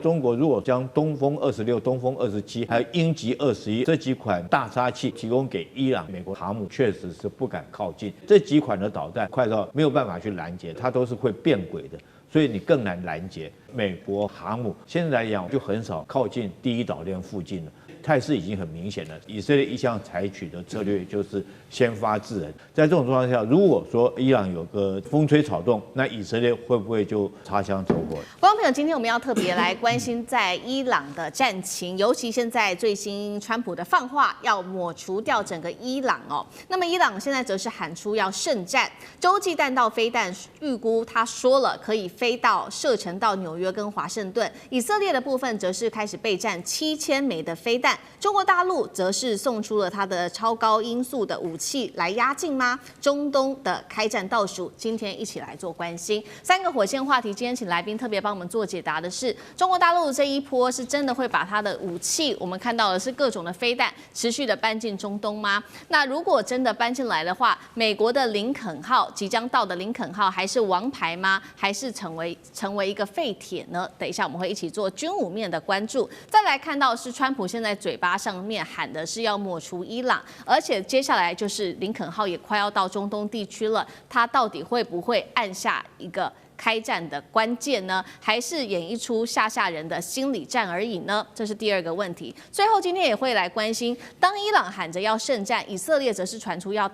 中国如果将东风26、东风27还有鹰击21这几款大杀器提供给伊朗，美国航母确实是不敢靠近。这几款的导弹快到没有办法去拦截，它都是会变轨的。所以你更难拦截。美国航母现在来讲就很少靠近第一岛链附近了，态势已经很明显了。以色列一向采取的策略就是先发制人，在这种状况下，如果说伊朗有个风吹草动，那以色列会不会就擦枪走火？观众朋友，今天我们要特别来关心在伊朗的战情，尤其现在最新川普的放话要抹除掉整个伊朗哦。那么伊朗现在则是喊出要圣战，洲际弹道飞弹预估他说了可以飞到射程到纽约跟华盛顿。以色列的部分则是开始备战7000枚的飞弹，中国大陆则是送出了它的超高音速的武器来压境吗？中东的开战倒数，今天一起来做关心。3个火线话题，今天请来宾特别帮我们做解答的是，中国大陆这一波是真的会把它的武器，我们看到的是各种的飞弹持续的搬进中东吗？那如果真的搬进来的话，美国的林肯号即将到的林肯号还是王牌吗？还是成为一个废铁呢？等一下我们会一起做军武面的关注。再来看到是川普现在嘴巴上面喊的是要抹除伊朗，而且接下来就是林肯号也快要到中东地区了，他到底会不会按下一个开战的关键呢？还是演一出吓人的心理战而已呢？这是第二个问题。最后今天也会来关心，当伊朗喊着要圣战，以色列则是传出要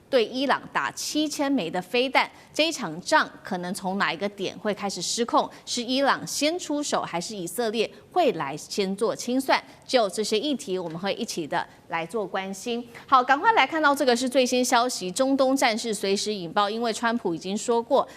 对伊朗打7000枚的飞弹，这一场仗可能从哪一个点会开始失控？是伊朗先出手，还是以色列会来先做清算？就这些议题，我们会一起的来做关心。好，赶快来看到这个是最新消息，中东战事随时引爆，因为川普已经说过，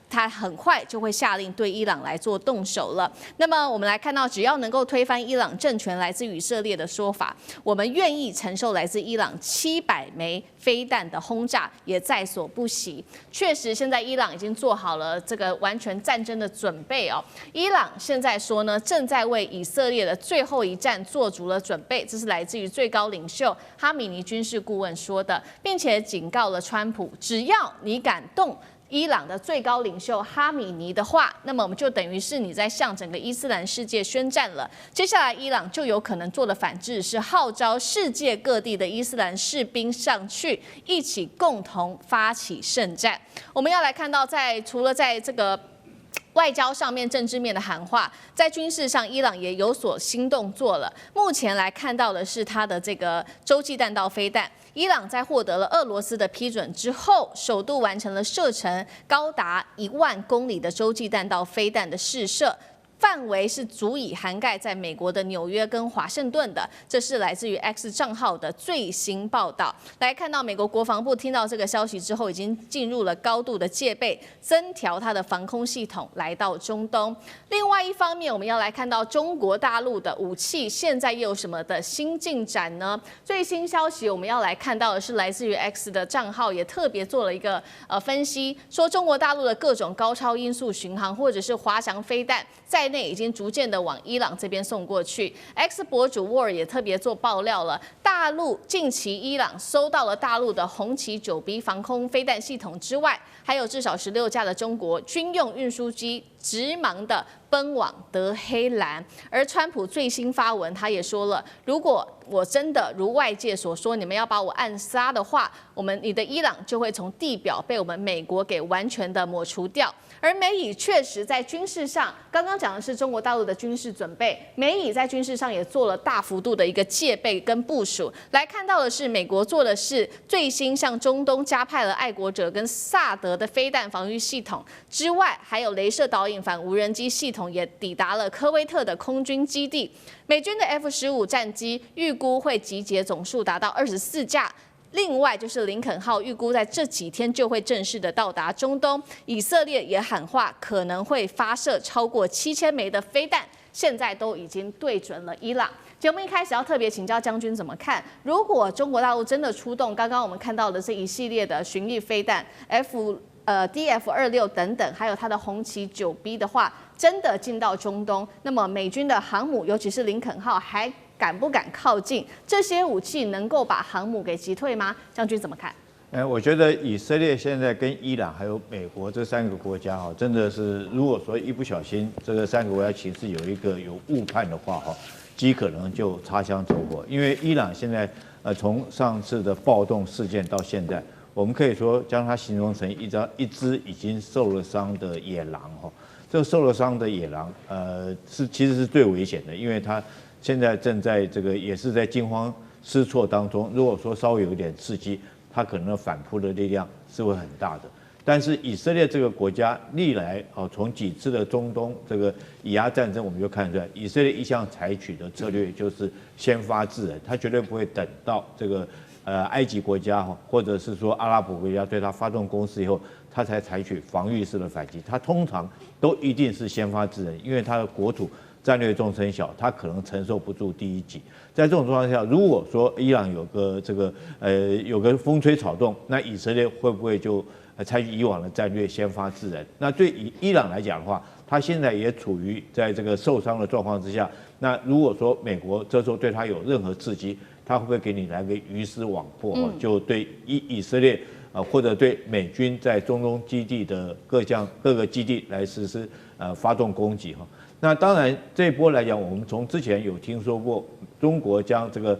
他很快就会下令对伊朗来做动手了。那么我们来看到，只要能够推翻伊朗政权，来自以色列的说法，我们愿意承受来自伊朗700枚飞弹的轰炸，也在所不惜。确实，现在伊朗已经做好了这个完全战争的准备哦。伊朗现在说呢，正在为以色列的最后一战做足了准备，这是来自于最高领袖哈米尼军事顾问说的，并且警告了川普，只要你敢动伊朗的最高领袖哈米尼的话，那么我们就等于是你在向整个伊斯兰世界宣战了。接下来，伊朗就有可能做的反制是号召世界各地的伊斯兰士兵上去，一起共同发起圣战。我们要来看到除了在这个外交上面、政治面的喊话，在军事上，伊朗也有所新动作了。目前来看到的是它的这个洲际弹道飞弹。伊朗在获得了俄罗斯的批准之后，首度完成了射程高达10000公里的洲际弹道飞弹的试射。范围是足以涵盖在美国的纽约跟华盛顿的，这是来自于 X 账号的最新报道。来看到美国国防部听到这个消息之后，已经进入了高度的戒备，增调它的防空系统来到中东。另外一方面，我们要来看到中国大陆的武器现在又有什么的新进展呢？最新消息我们要来看到的是来自于 X 的账号也特别做了一个分析，说中国大陆的各种高超音速巡航或者是滑翔飞弹在内已经逐渐的往伊朗这边送过去。X 博主 War 也特别做爆料了，大陆近期伊朗收到了大陆的红旗9B 防空飞弹系统之外，还有至少16架的中国军用运输机直忙的奔往德黑兰。而川普最新发文，他也说了，如果我真的如外界所说，你们要把我暗杀的话，你的伊朗就会从地表被我们美国给完全的抹除掉。而美以确实在军事上，刚刚讲的是中国大陆的军事准备，美以在军事上也做了大幅度的一个戒备跟部署。来看到的是，美国做的是最新向中东加派了爱国者跟萨德的飞弹防御系统之外，还有雷射导引反无人机系统也抵达了科威特的空军基地。美军的 F-15战机预估会集结总数达到24架。另外就是林肯号预估在这几天就会正式的到达中东，以色列也喊话可能会发射超过7000枚的飞弹，现在都已经对准了伊朗。节目一开始要特别请教将军怎么看，如果中国大陆真的出动，刚刚我们看到的这一系列的巡弋飞弹DF-26等等，还有它的红旗9B 的话，真的进到中东，那么美军的航母，尤其是林肯号还敢不敢靠近？这些武器能够把航母给击退吗？将军怎么看？我觉得以色列现在跟伊朗还有美国这3个国家真的是，如果说一不小心这个3个国家情势有误判的话极可能就擦枪走火。因为伊朗现在从上次的暴动事件到现在，我们可以说将它形容成一只已经受了伤的野狼这个受了伤的野狼其实是最危险的，因为它现在正在这个也是在惊慌失措当中。如果说稍微有一点刺激，它可能反扑的力量是会很大的。但是以色列这个国家历来从几次的中东这个以牙战争，我们就看出来，以色列一向采取的策略就是先发制人，他绝对不会等到这个埃及国家或者是说阿拉伯国家对他发动攻势以后，他才采取防御式的反击。他通常都一定是先发制人，因为他的国土战略纵深小，他可能承受不住第一击。在这种状况下，如果说伊朗有个风吹草动，那以色列会不会就采取以往的战略先发制人？那对于伊朗来讲的话，他现在也处于在这个受伤的状况之下。那如果说美国这时候对他有任何刺激，他会不会给你来个鱼死网破？就对以色列或者对美军在中东基地的各个基地来实施发动攻击那当然这一波来讲，我们从之前有听说过中国将这个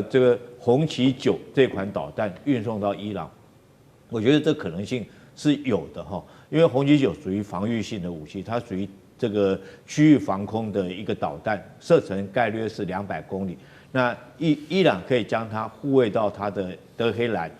这个红旗9这款导弹运送到伊朗，我觉得这可能性是有的因为红旗9属于防御性的武器，它属于这个区域防空的一个导弹，射程概略是200公里。那伊朗可以将它护卫到它的德黑兰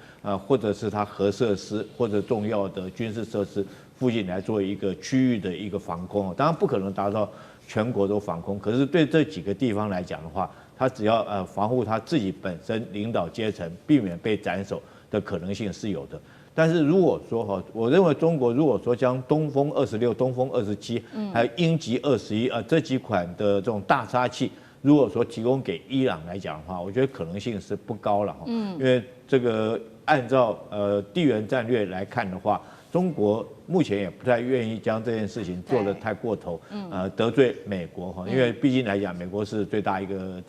或者是它核设施或者重要的军事设施附近来做一个区域的一个防空当然不可能达到全国都防空，可是对这几个地方来讲的话，它只要防护它自己本身领导阶层，避免被斩首的可能性是有的。但是如果说我认为中国如果说将东风26、东风27，还有鹰击21这几款的这种大杀器，如果说提供给伊朗来讲的话，我觉得可能性是不高了因为这个按照地缘战略来看的话，中国目前也不太愿意将这件事情做得太过头，得罪美国因为毕竟来讲，美国是最大一个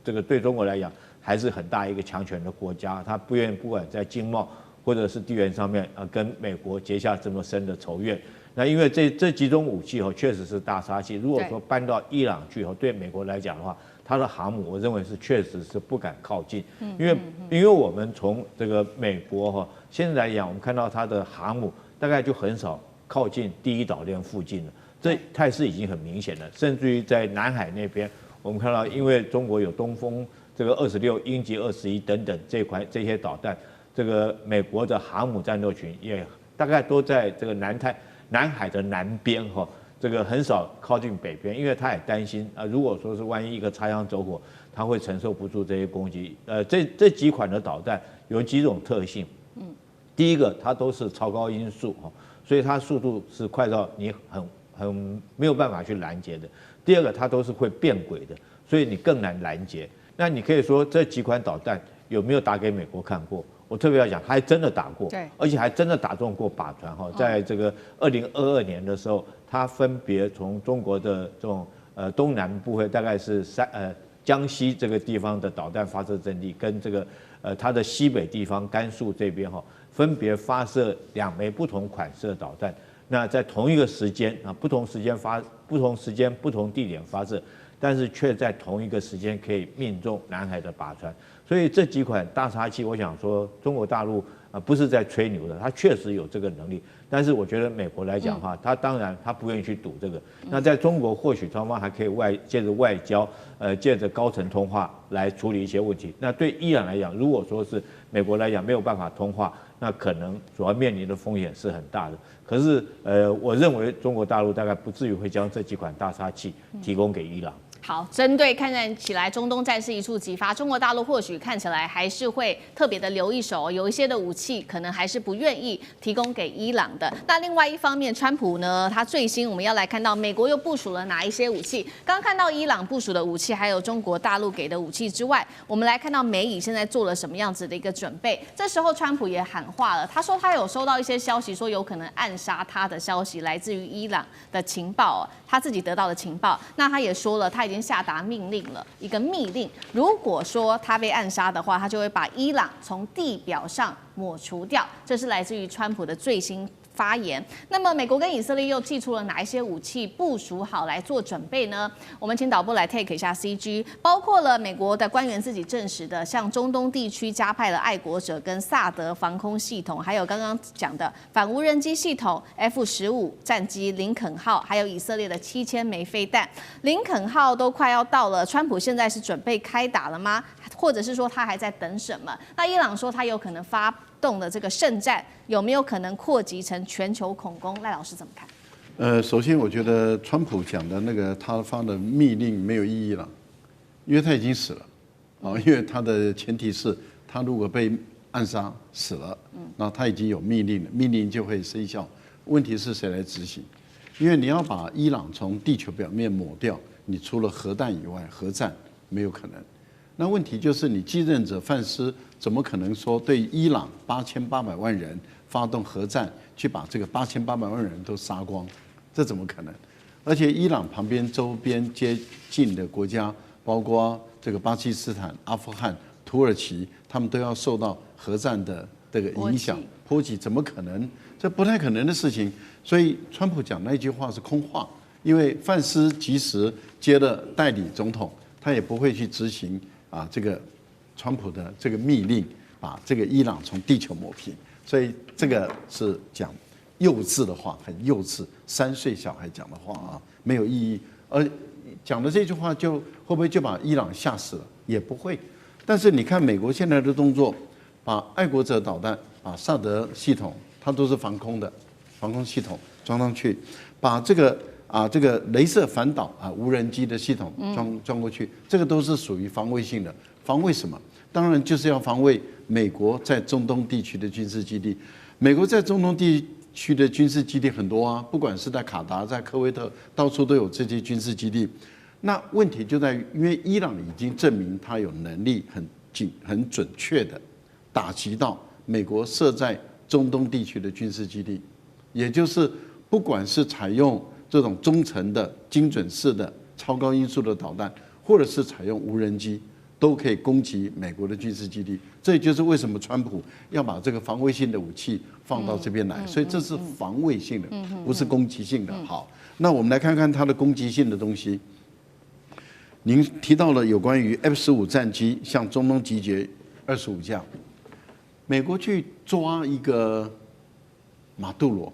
这个对中国来讲还是很大一个强权的国家，他不愿意不管在经贸或者是地缘上面跟美国结下这么深的仇怨。那因为这几种武器确实是大杀器，如果说搬到伊朗去对美国来讲的话，它的航母我认为是确实是不敢靠近，因为我们从这个美国现在来讲，我们看到它的航母大概就很少靠近第一岛链附近了，这态势已经很明显了。甚至于在南海那边，我们看到因为中国有东风这个26、鹰击21等等这些导弹，这个美国的航母战斗群也大概都在这个南海的南边这个很少靠近北边，因为他也担心如果说是万一一个擦枪走火，他会承受不住这些攻击。这几款的导弹有几种特性，第一个它都是超高音速所以它速度是快到你很没有办法去拦截的。第二个它都是会变轨的，所以你更难拦截。那你可以说这几款导弹有没有打给美国看过？我特别要讲，还真的打过，而且还真的打中过靶船在这个2022年的时候，它分别从中国的这种东南部会，大概是江西这个地方的导弹发射阵地，跟这个它的西北地方甘肃这边分别发射2枚不同款式的导弹。那在同一个时间不同时间不同地点发射，但是却在同一个时间可以命中南海的靶船。所以这几款大杀器，我想说中国大陆不是在吹牛的，它确实有这个能力。但是我觉得美国来讲的话，它当然它不愿意去赌这个。那在中国或许双方还可以借着外交，借着高层通话来处理一些问题。那对伊朗来讲，如果说是美国来讲没有办法通话，那可能主要面临的风险是很大的。可是我认为中国大陆大概不至于会将这几款大杀器提供给伊朗。好，针对看起来中东战事一触即发，中国大陆或许看起来还是会特别的留一手，有一些的武器可能还是不愿意提供给伊朗的。那另外一方面，川普呢，他最新我们要来看到美国又部署了哪一些武器？刚刚看到伊朗部署的武器，还有中国大陆给的武器之外，我们来看到美以现在做了什么样子的一个准备。这时候川普也喊话了，他说他有收到一些消息，说有可能暗杀他的消息，来自于伊朗的情报他自己得到的情报。那他也说了，他已经下达命令了，一个密令，如果说他被暗杀的话，他就会把伊朗从地表上抹除掉。这是来自于川普的最新发言。那么，美国跟以色列又祭出了哪一些武器部署好来做准备呢？我们请导播来 take 一下 CG， 包括了美国的官员自己证实的，像中东地区加派了爱国者跟萨德防空系统，还有刚刚讲的反无人机系统 F-15战机林肯号，还有以色列的7000枚飞弹。林肯号都快要到了，川普现在是准备开打了吗？或者是说他还在等什么？那伊朗说他有可能发动的这个圣战，有没有可能扩及成全球恐攻？赖老师怎么看？首先我觉得川普讲的那个他发的密令没有意义了，因为他已经死了，因为他的前提是他如果被暗杀死了，那他已经有密令了，密令就会生效。问题是谁来执行？因为你要把伊朗从地球表面抹掉，你除了核弹以外，核战没有可能。那问题就是你继任者范斯怎么可能说对伊朗8800万人发动核战，去把这个8800万人都杀光？这怎么可能？而且伊朗旁边周边接近的国家，包括这个巴基斯坦、阿富汗、土耳其，他们都要受到核战的这个影响波及，怎么可能？这不太可能的事情。所以川普讲那句话是空话，因为范斯即使接了代理总统，他也不会去执行这个川普的这个密令，把这个伊朗从地球抹平。所以这个是讲幼稚的话，很幼稚，3岁小孩讲的话没有意义。而讲的这句话就会不会就把伊朗吓死了？也不会。但是你看美国现在的动作，把爱国者导弹、把萨德系统，它都是防空的防空系统装上去，把这个雷射反导无人机的系统装过去，这个都是属于防卫性的。防卫什么？当然就是要防卫美国在中东地区的军事基地。美国在中东地区的军事基地很多不管是在卡达、在科威特，到处都有这些军事基地。那问题就在于，因为伊朗已经证明他有能力很准确的打击到美国设在中东地区的军事基地，也就是不管是采用这种中程的精准式的超高音速的导弹，或者是采用无人机，都可以攻击美国的军事基地。这也就是为什么川普要把这个防卫性的武器放到这边来，所以这是防卫性的，不是攻击性的。好，那我们来看看它的攻击性的东西。您提到了有关于 F-15战机向中东集结25架，美国去抓一个马杜罗，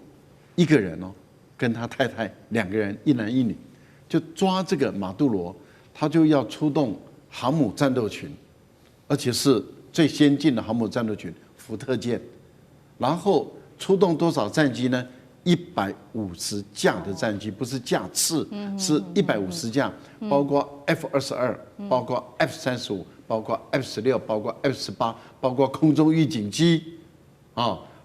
一个人跟他太太2个人，一男一女，就抓这个马杜罗，他就要出动航母战斗群，而且是最先进的航母战斗群福特舰，然后出动多少战机呢？150架的战机，不是架次，是150架，包括 F-22，包括 F-35，包括 F-16，包括 F-18，包括空中预警机，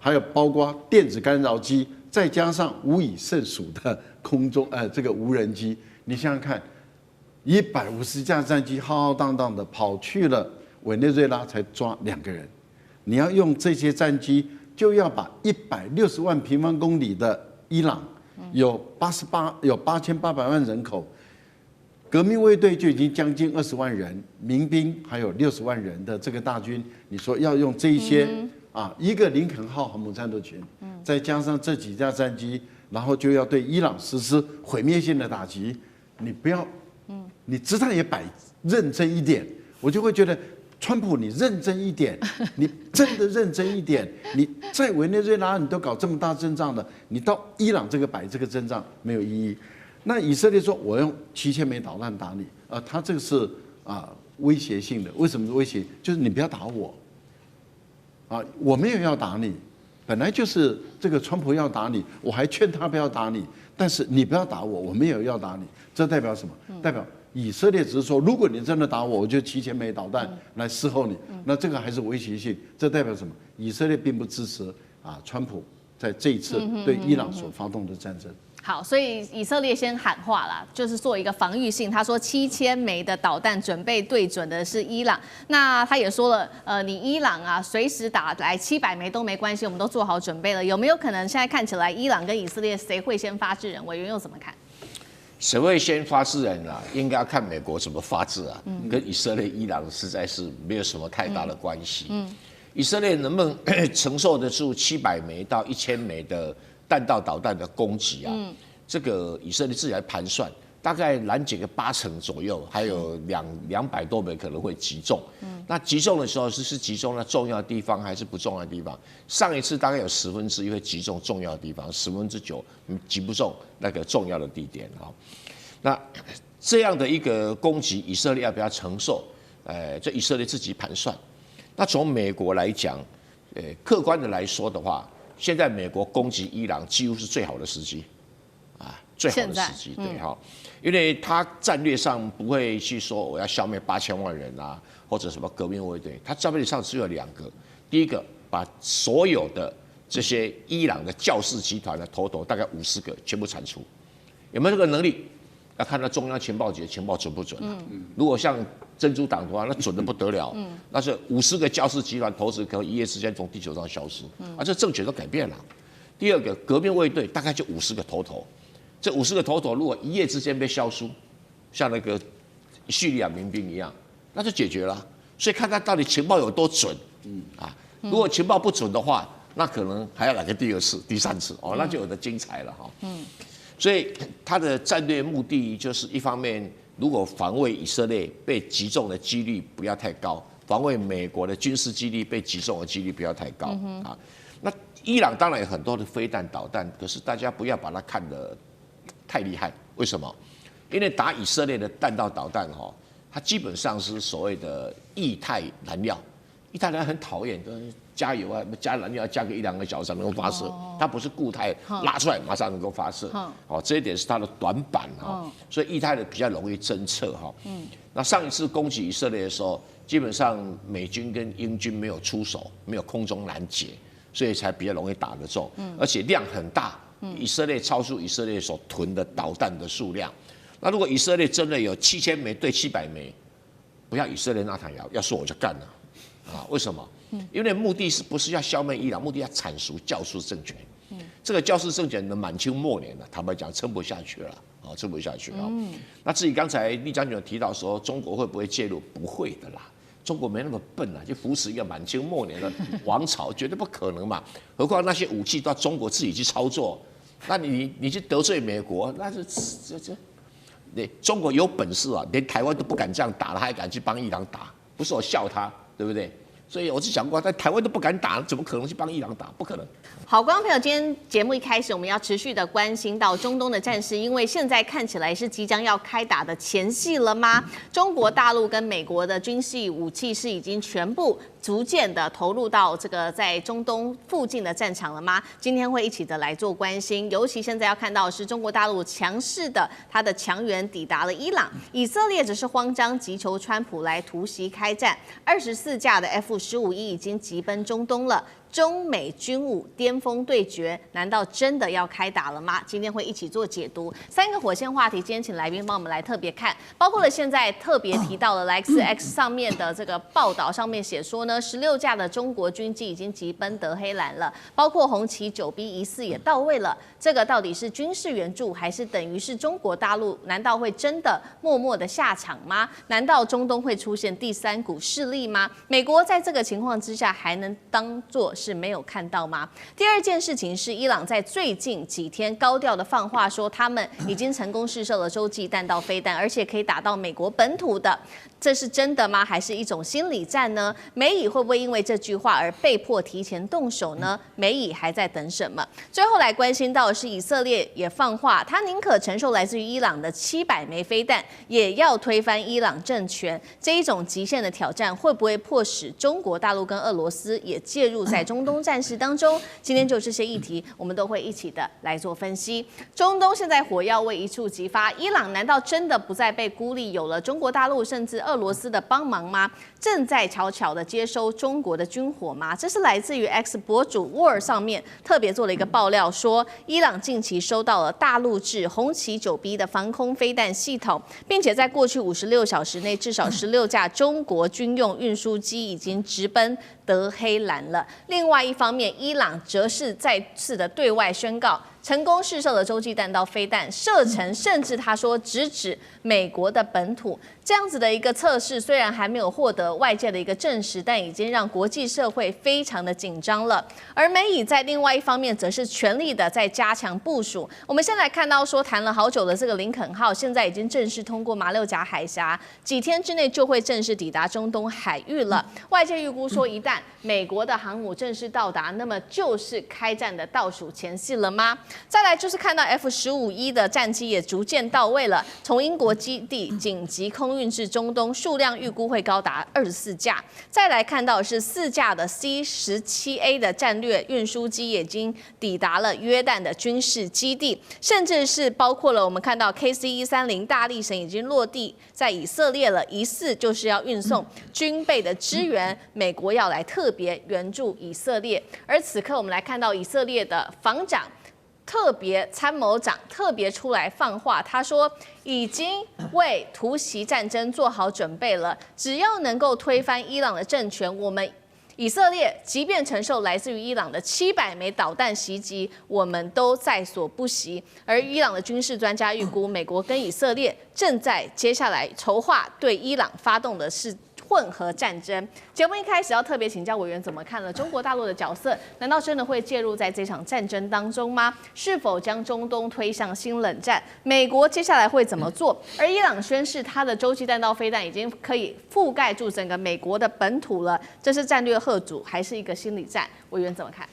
还有包括电子干扰机，再加上无以胜数的空中这个无人机。你想想看，150架战机浩浩荡荡的跑去了委内瑞拉，才抓2个人。你要用这些战机，就要把160万平方公里的伊朗，有8800万人口，革命卫队就已经将近20万人，民兵还有60万人的这个大军，你说要用这一些一个林肯号航母战斗群，再加上这几架战机，然后就要对伊朗实施毁灭性的打击，你不要，你姿态也摆认真一点，我就会觉得。川普，你认真一点，你真的认真一点。你在委内瑞拉你都搞这么大阵仗的，你到伊朗摆这个阵仗没有意义。那以色列说我用7000枚导弹打你，他这个是威胁性的。为什么威胁？就是你不要打我，我没有要打你，本来就是这个川普要打你，我还劝他不要打你，但是你不要打我，我没有要打你，这代表什么？代表。以色列只是说，如果你真的打我，我就7000枚导弹来伺候你。那这个还是威胁性，这代表什么？以色列并不支持川普在这一次对伊朗所发动的战争。好，所以以色列先喊话啦，就是做一个防御性。他说7000枚的导弹准备对准的是伊朗。那他也说了，你伊朗随时打来700枚都没关系，我们都做好准备了。有没有可能现在看起来伊朗跟以色列谁会先发制人？委员又怎么看？谁会先发制人啊？应该要看美国怎么发制啊，跟以色列、伊朗实在是没有什么太大的关系。以色列能不能承受得住700枚到1000枚的弹道导弹的攻击啊？这个以色列自己来盘算，大概拦截个80%左右，还有200多枚可能会击中。那击中的时候是击中了重要的地方还是不重要的地方？上一次大概有1/10会击中重要的地方，9%击不中那个重要的地点啊。那这样的一个攻击，以色列要不要承受？这以色列自己盘算。那从美国来讲，客观的来说的话，现在美国攻击伊朗几乎是最好的时机，最好的时机，对哈，因为他战略上不会去说我要消灭8000万人啊，或者什么革命卫队，他战略上只有2个，第一个把所有的这些伊朗的教士集团的头大概50个全部铲除，有没有这个能力？要看到中央情报局的情报准不准啊？如果像珍珠党的话，那准得不得了，那是50个教士集团头子可能一夜之间从地球上消失，这政权都改变了。第二个革命卫队大概就50个头。这50个头如果一夜之间被消失，像那个叙利亚民兵一样，那就解决了。所以看他到底情报有多准，如果情报不准的话，那可能还要来个第2次、第3次那就有的精彩了哈。所以他的战略目的就是一方面，如果防卫以色列被击中的几率不要太高，防卫美国的军事基地被击中的几率不要太高那伊朗当然有很多的飞弹导弹，可是大家不要把它看得太厉害，为什么？因为打以色列的弹道导弹它基本上是所谓的液态燃料，液态燃料很讨厌，加油啊，加燃料要加个1-2个小时才能够发射，它不是固态拉出来马上能够发射，这一点是它的短板所以液态的比较容易侦测那上一次攻击以色列的时候，基本上美军跟英军没有出手，没有空中拦截，所以才比较容易打得中，而且量很大。以色列超出以色列所囤的导弹的数量，那如果以色列真的有7000枚对700枚，不要以色列纳坦雅胡，要是我就干了为什么？因为目的是不是要消灭伊朗？目的要铲除教士政权。这个教士政权的满清末年了，坦白讲撑不下去了撑不下去那至于刚才厉将军有提到说中国会不会介入？不会的啦。中国没那么笨去扶持一个满清末年的王朝，绝对不可能嘛。何况那些武器都要中国自己去操作，那你去得罪美国，那对中国有本事连台湾都不敢这样打了，还敢去帮伊朗打？不是我笑他，对不对？所以我就讲过，在台湾都不敢打，怎么可能去帮伊朗打？不可能。好，观众朋友，今天节目一开始，我们要持续的关心到中东的战事，因为现在看起来是即将要开打的前戏了吗？中国大陆跟美国的军事武器是已经全部逐渐的投入到这个在中东附近的战场了吗？今天会一起的来做关心，尤其现在要看到的是中国大陆强势的它的强援抵达了伊朗，以色列只是慌张急求川普来突袭开战，24架的 F-15E 已经急奔中东了。中美军武巅峰对决，难道真的要开打了吗？今天会一起做解读3个火线话题，今天请来宾帮我们来特别看，包括了现在特别提到了 LexX 上面的这个报道，上面写说呢，16架的中国军机已经急奔德黑兰了，包括红旗9B 疑似也到位了。这个到底是军事援助，还是等于是中国大陆？难道会真的默默的下场吗？难道中东会出现第3股势力吗？美国在这个情况之下，还能当作是没有看到吗？第二件事情是，伊朗在最近几天高调的放话说，他们已经成功试射了洲际弹道飞弹，而且可以打到美国本土的，这是真的吗？还是一种心理战呢？美以会不会因为这句话而被迫提前动手呢？美以还在等什么？最后来关心到的是，以色列也放话，他宁可承受来自于伊朗的700枚飞弹，也要推翻伊朗政权。这一种极限的挑战，会不会迫使中国大陆跟俄罗斯也介入在中东战事当中？今天就这些议题，我们都会一起的来做分析。中东现在火药味一触即发，伊朗难道真的不再被孤立，有了中国大陆甚至俄罗斯的帮忙吗？正在悄悄的接收中国的军火吗？这是来自于 X 博主 War 上面特别做了一个爆料，说伊朗近期收到了大陆制红旗9B 的防空飞弹系统，并且在过去56小时内，至少16架中国军用运输机已经直奔德黑兰了。另外一方面，伊朗则是再次的对外宣告，成功试射了洲际弹道飞弹，射程甚至他说直指美国的本土。这样子的一个测试，虽然还没有获得外界的一个证实，但已经让国际社会非常的紧张了。而美以在另外一方面，则是全力的在加强部署。我们现在看到说，谈了好久的这个林肯号，现在已经正式通过马六甲海峡，几天之内就会正式抵达中东海域了。外界预估说，一旦美国的航母正式到达，那么就是开战的倒数前夕了吗？再来就是看到 F-15E 的战机也逐渐到位了，从英国基地紧急空运至中东，数量预估会高达24架。再来看到的是4架的 C-17A 的战略运输机已经抵达了约旦的军事基地，甚至是包括了我们看到 KC-130大力神已经落地在以色列了，疑似就是要运送军备的支援，美国要来特别援助以色列。而此刻我们来看到以色列的防长。特别参谋长特别出来放话，他说已经为突袭战争做好准备了，只要能够推翻伊朗的政权，我们以色列即便承受来自于伊朗的700枚导弹袭击，我们都在所不惜。而伊朗的军事专家预估，美国跟以色列正在接下来筹划对伊朗发动的是混合战争。节目一开始要特别请教委员怎么看了中国大陆的角色？难道真的会介入在这场战争当中吗？是否将中东推向新冷战？美国接下来会怎么做？而伊朗宣示它的洲际弹道飞弹已经可以覆盖住整个美国的本土了，这是战略吓阻还是一个心理战？委员怎么看？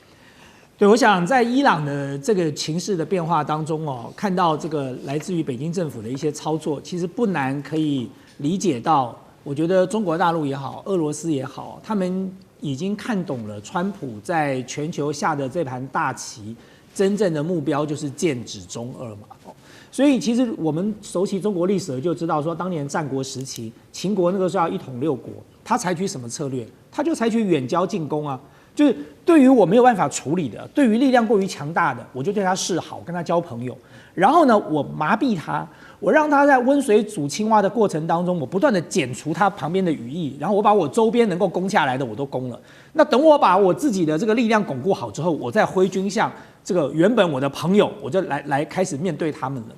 对，我想在伊朗的这个情势的变化当中哦，看到这个来自于北京政府的一些操作，其实不难可以理解到。我觉得中国大陆也好，俄罗斯也好，他们已经看懂了川普在全球下的这盘大棋，真正的目标就是剑指中俄嘛。所以其实我们熟悉中国历史就知道说，当年战国时期，秦国那个时候要一统六国，他采取什么策略？他就采取远交近攻啊，就是对于我没有办法处理的，对于力量过于强大的，我就对他示好，跟他交朋友。然后呢，我麻痹他，我让他在温水煮青蛙的过程当中，我不断的剪除他旁边的羽翼，然后我把我周边能够攻下来的我都攻了。那等我把我自己的这个力量巩固好之后，我再挥军向这个原本我的朋友，我就来开始面对他们了。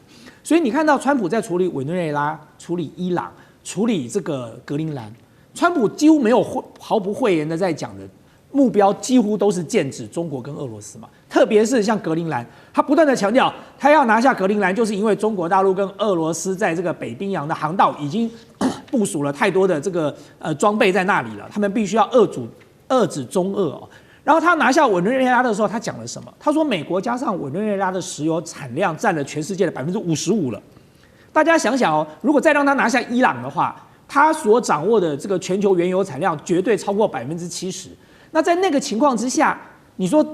所以你看到川普在处理委内瑞拉、处理伊朗、处理这个格陵兰，川普几乎没有毫不讳言的在讲的目标，几乎都是剑指中国跟俄罗斯嘛。特别是像格陵兰，他不断的强调，他要拿下格陵兰，就是因为中国大陆跟俄罗斯在这个北冰洋的航道已经部署了太多的这个装备在那里了，他们必须要遏制中俄哦。然后他拿下委内瑞拉的时候，他讲了什么？他说美国加上委内瑞拉的石油产量占了全世界的55%了。大家想想哦，如果再让他拿下伊朗的话，他所掌握的这个全球原油产量绝对超过70%。那在那个情况之下，你说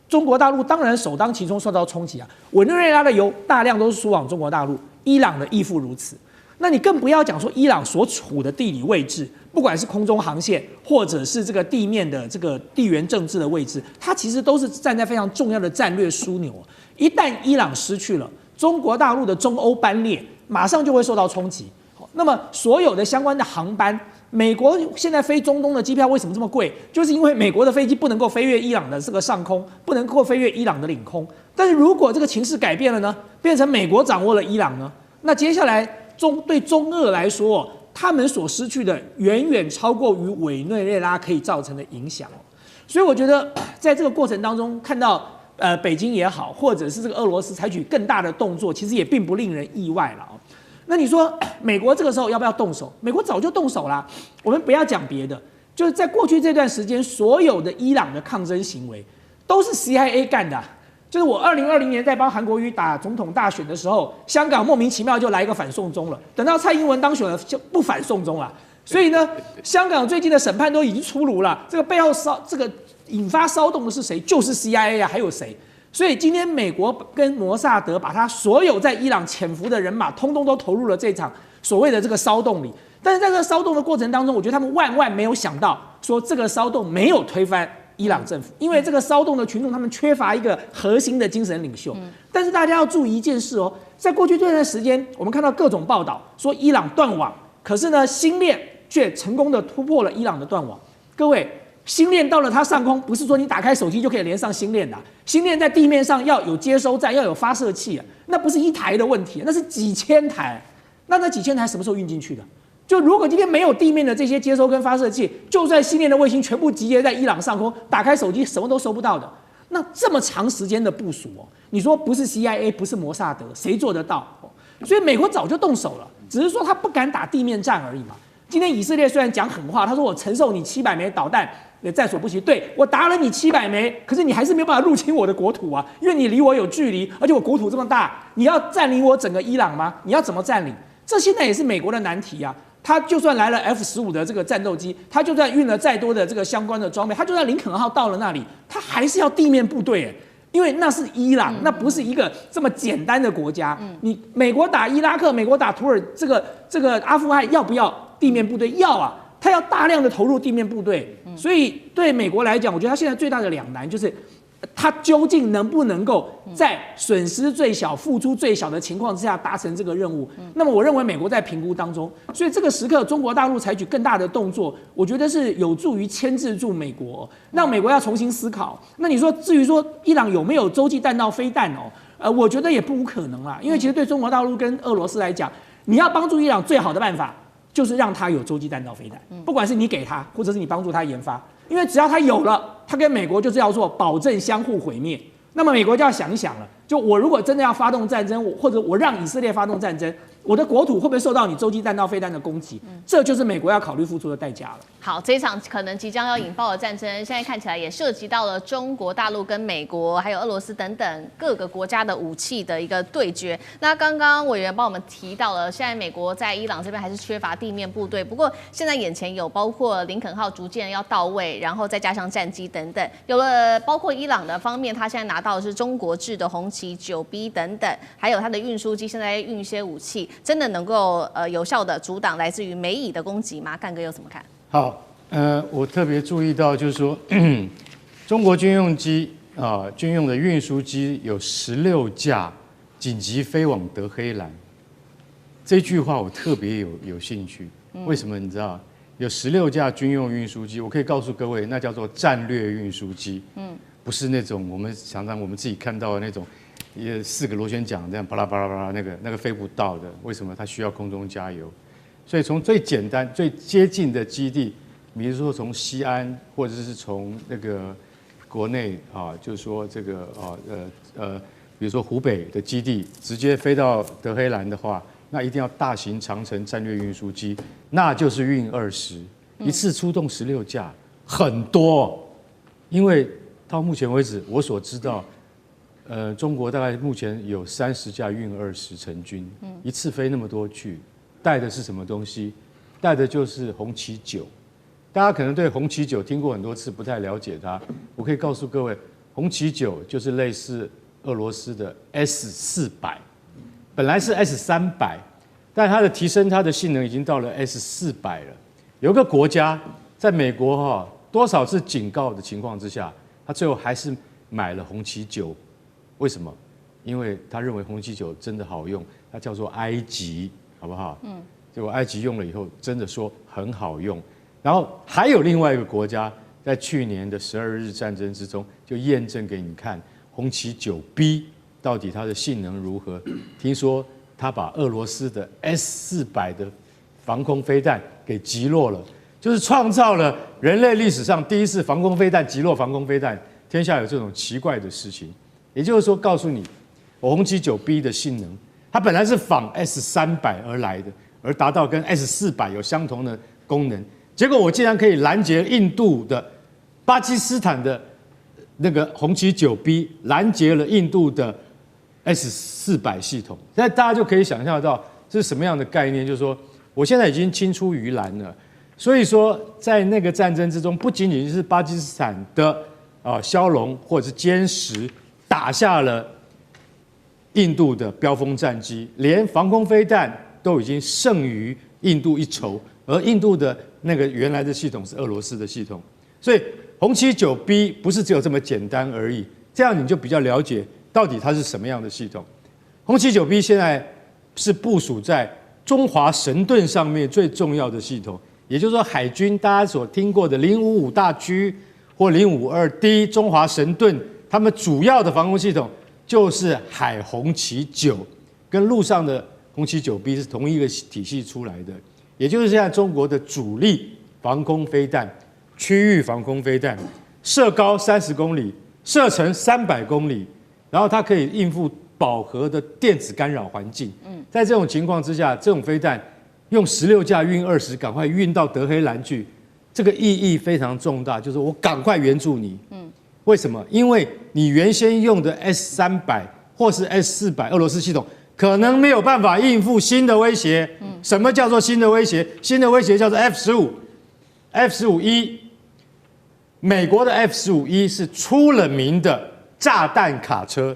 中国大陆当然首当其冲受到冲击啊。委内瑞拉的油大量都是输往中国大陆，伊朗的亦复如此。那你更不要讲说伊朗所处的地理位置，不管是空中航线或者是这个地面的这个地缘政治的位置，它其实都是站在非常重要的战略枢纽。一旦伊朗失去了，中国大陆的中欧班列马上就会受到冲击。那么所有的相关的航班，美国现在飞中东的机票为什么这么贵？就是因为美国的飞机不能够飞越伊朗的这个上空，不能够飞越伊朗的领空。但是如果这个情势改变了呢，变成美国掌握了伊朗呢，那接下来对中俄来说，他们所失去的远远超过于委内瑞拉可以造成的影响。所以我觉得在这个过程当中，看到北京也好，或者是这个俄罗斯采取更大的动作，其实也并不令人意外了。那你说美国这个时候要不要动手？美国早就动手啦。我们不要讲别的，就是在过去这段时间，所有的伊朗的抗争行为都是 CIA 干的。就是我2020年在帮韩国瑜打总统大选的时候，香港莫名其妙就来一个反送中了，等到蔡英文当选了就不反送中了。所以呢，香港最近的审判都已经出炉了，这个背后这个引发骚动的是谁？就是 CIA 啊，还有谁？所以今天美国跟摩萨德把他所有在伊朗潜伏的人马，通通都投入了这场所谓的这个骚动里。但是在这个骚动的过程当中，我觉得他们万万没有想到，说这个骚动没有推翻伊朗政府，因为这个骚动的群众他们缺乏一个核心的精神领袖。但是大家要注意一件事哦，在过去这段时间，我们看到各种报道说伊朗断网，可是呢，星链却成功的突破了伊朗的断网。各位，星链到了它上空，不是说你打开手机就可以连上星链的，星链在地面上要有接收站，要有发射器啊，那不是一台的问题，那是几千台。那几千台什么时候运进去的？就如果今天没有地面的这些接收跟发射器，就算星链的卫星全部集结在伊朗上空，打开手机什么都收不到的。那这么长时间的部署哦，你说不是 CIA 不是摩萨德，谁做得到？所以美国早就动手了，只是说他不敢打地面战而已嘛。今天以色列虽然讲狠话，他说我承受你700枚导弹在所不惜，对我打了你700枚，可是你还是没有办法入侵我的国土啊，因为你离我有距离，而且我国土这么大，你要占领我整个伊朗吗？你要怎么占领？这现在也是美国的难题啊。他就算来了 F-15的这个战斗机，他就算运了再多的这个相关的装备，他就算林肯号到了那里，他还是要地面部队，因为那是伊朗，那不是一个这么简单的国家。你美国打伊拉克，美国打土耳这个阿富汗，要不要地面部队？要啊，他要大量的投入地面部队。所以对美国来讲，我觉得他现在最大的两难就是，他究竟能不能够在损失最小、付出最小的情况之下达成这个任务？那么我认为美国在评估当中，所以这个时刻中国大陆采取更大的动作，我觉得是有助于牵制住美国，让美国要重新思考。那你说至于说伊朗有没有洲际弹道飞弹哦？我觉得也不无可能啦，因为其实对中国大陆跟俄罗斯来讲，你要帮助伊朗最好的办法就是让他有洲际弹道飞弹，不管是你给他，或者是你帮助他研发。因为只要他有了，他跟美国就是要做保证相互毁灭。那么美国就要想一想了，就我如果真的要发动战争，或者我让以色列发动战争，我的国土会不会受到你洲际弹道飞弹的攻击？这就是美国要考虑付出的代价了。好，这一场可能即将要引爆的战争，现在看起来也涉及到了中国大陆跟美国，还有俄罗斯等等各个国家的武器的一个对决。那刚刚委员帮我们提到了，现在美国在伊朗这边还是缺乏地面部队，不过现在眼前有包括林肯号逐渐要到位，然后再加上战机等等，有了包括伊朗的方面，他现在拿到的是中国制的红旗9B 等等，还有它的运输机现在运一些武器，真的能够有效的阻挡来自于美以的攻击吗？干哥有怎么看？好，我特别注意到，就是说，中国军用机军用的运输机有16架紧急飞往德黑兰。这句话我特别有兴趣，为什么？你知道，有16架军用运输机，我可以告诉各位，那叫做战略运输机，不是那种我们常常我们自己看到的那种。4个螺旋桨这样巴拉巴拉巴拉，那个飞不到的，为什么？它需要空中加油。所以从最简单、最接近的基地，比如说从西安，或者是从那个国内就是说这个比如说湖北的基地，直接飞到德黑兰的话，那一定要大型长程战略运输机，那就是运20，一次出动16架，很多。因为到目前为止，我所知道。中国大概目前有30架运20成军，一次飞那么多去，带的是什么东西？带的就是红旗9。大家可能对红旗9听过很多次，不太了解它。我可以告诉各位，红旗9就是类似俄罗斯的 S400，本来是 S300，但它的提升它的性能已经到了 S400了。有个国家在美国多少次警告的情况之下，他最后还是买了红旗9。为什么？因为他认为红旗9真的好用，它叫做埃及，好不好？结果埃及用了以后，真的说很好用。然后还有另外一个国家，在去年的12日战争之中，就验证给你看红旗9B到底它的性能如何。听说他把俄罗斯的 S400的防空飞弹给击落了，就是创造了人类历史上第一次防空飞弹击落防空飞弹。天下有这种奇怪的事情。也就是说，告诉你，红旗9B 的性能，它本来是仿 S300而来的，而达到跟 S400有相同的功能。结果我竟然可以拦截印度的、巴基斯坦的那个红旗9B，拦截了印度的 S400系统。现在大家就可以想象到这是什么样的概念，就是说，我现在已经青出于蓝了。所以说，在那个战争之中，不仅仅是巴基斯坦的枭龙或者是歼10。打下了印度的标风战机，连防空飞弹都已经胜于印度一筹，而印度的那个原来的系统是俄罗斯的系统，所以红旗9B 不是只有这么简单而已。这样你就比较了解到底它是什么样的系统。红旗9B 现在是部署在中华神盾上面最重要的系统，也就是说海军大家所听过的055大驱或052D 中华神盾，他们主要的防空系统就是海红旗9，跟陆上的红旗9B 是同一个体系出来的，也就是现在中国的主力防空飞弹、区域防空飞弹，射高30公里，射程300公里，然后它可以应付饱和的电子干扰环境。在这种情况之下，这种飞弹用16架运20，赶快运到德黑兰去，这个意义非常重大，就是我赶快援助你。为什么？因为你原先用的 S300或是 S400俄罗斯系统可能没有办法应付新的威胁。什么叫做新的威胁？新的威胁叫做 F-15E。美国的 F-15E 是出了名的炸弹卡车。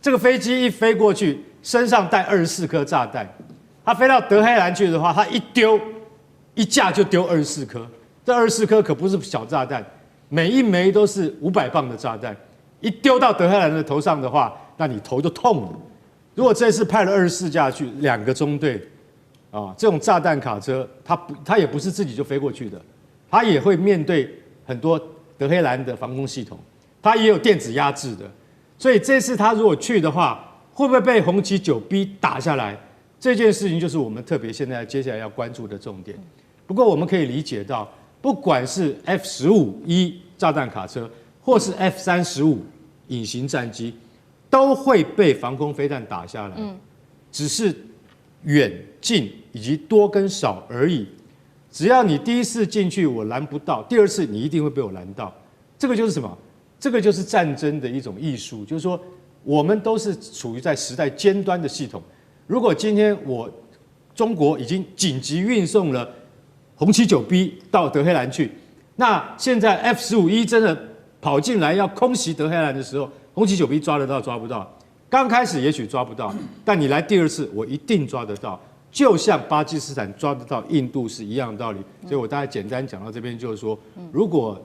这个飞机一飞过去，身上带24颗炸弹。它飞到德黑兰去的话，它一丢，一架就丢24颗。这24颗可不是小炸弹，每一枚都是500磅的炸弹。一丢到德黑兰的头上的话，那你头就痛了。如果这次派了24架去，2个中队，这种炸弹卡车，它也不是自己就飞过去的，它也会面对很多德黑兰的防空系统，它也有电子压制的。所以这次他如果去的话，会不会被红旗9B 打下来？这件事情就是我们特别现在接下来要关注的重点。不过我们可以理解到，不管是 F-15E 炸弹卡车，或是 F-35隐形战机，都会被防空飞弹打下来。只是远近以及多跟少而已。只要你第一次进去我拦不到，第二次你一定会被我拦到。这个就是什么？这个就是战争的一种艺术，就是说我们都是处于在时代尖端的系统。如果今天中国已经紧急运送了红旗9B 到德黑兰去，那现在 F-15E 真的跑进来要空袭德黑兰的时候，红旗9B 抓得到抓不到？刚开始也许抓不到，但你来第二次，我一定抓得到。就像巴基斯坦抓得到印度是一样的道理。所以我大概简单讲到这边，就是说，如果